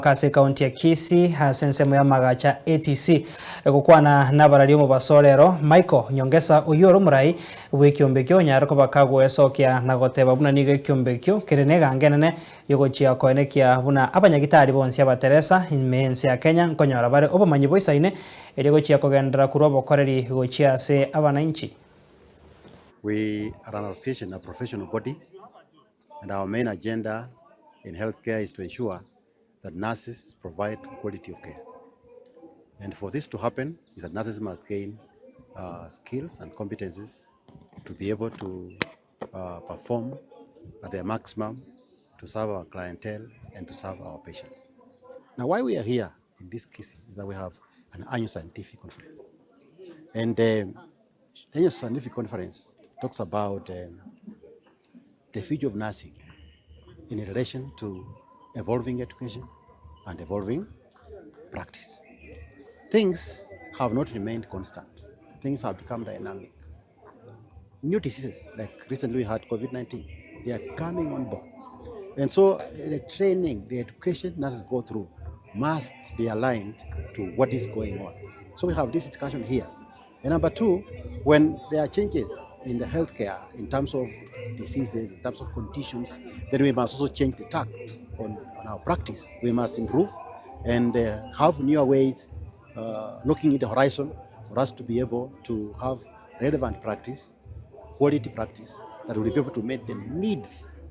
Kasi kaunti ya KISII sensemo ya magacha ATC gukwana nabarari mu basorero Michael nyongesa uyoro murai wikyombekyo nyarako bakagwo esokia na goteba buna niga kyombekyo kirenega ngenene yogochia koenekia buna abanyagitari bonsi Abateresa imensi ya Kenya nkonyora bare obumanyi boisaine erigochia kogendera kurwa bokoreri gochia se abananchi. We are an association, a professional body, and our main agenda in healthcare is to ensure that nurses provide quality of care. And for this to happen, is that nurses must gain skills and competencies to be able to perform at their maximum to serve our clientele and to serve our patients. Now, why we are here in this KISII is that we have an annual scientific conference. And the annual scientific conference talks about the future of nursing in relation to evolving education and evolving practice. Things have not remained constant. Things have become dynamic. New diseases, like recently we had COVID-19, they are coming on board. And so the training, the education nurses go through must be aligned to what is going on. So we have this discussion here. And number two, when there are changes in the healthcare in terms of diseases, in terms of conditions, then we must also change the tact on our practice. We must improve and have newer ways looking at the horizon for us to be able to have relevant practice, quality practice that will be able to meet the needs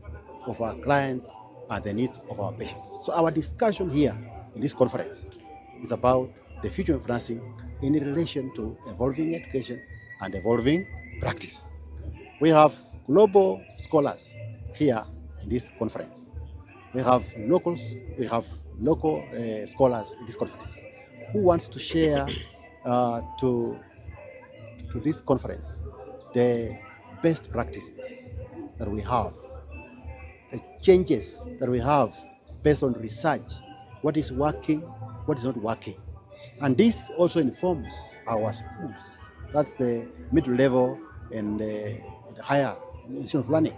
of our clients and the needs of our patients. So our discussion here in this conference is about the future of nursing in relation to evolving education and evolving practice. We have global scholars here in this conference. We have local scholars in this conference who wants to share to this conference the best practices that we have, the changes that we have based on research, what is working, what is not working. And this also informs our schools. That's the middle level and the higher institution of learning.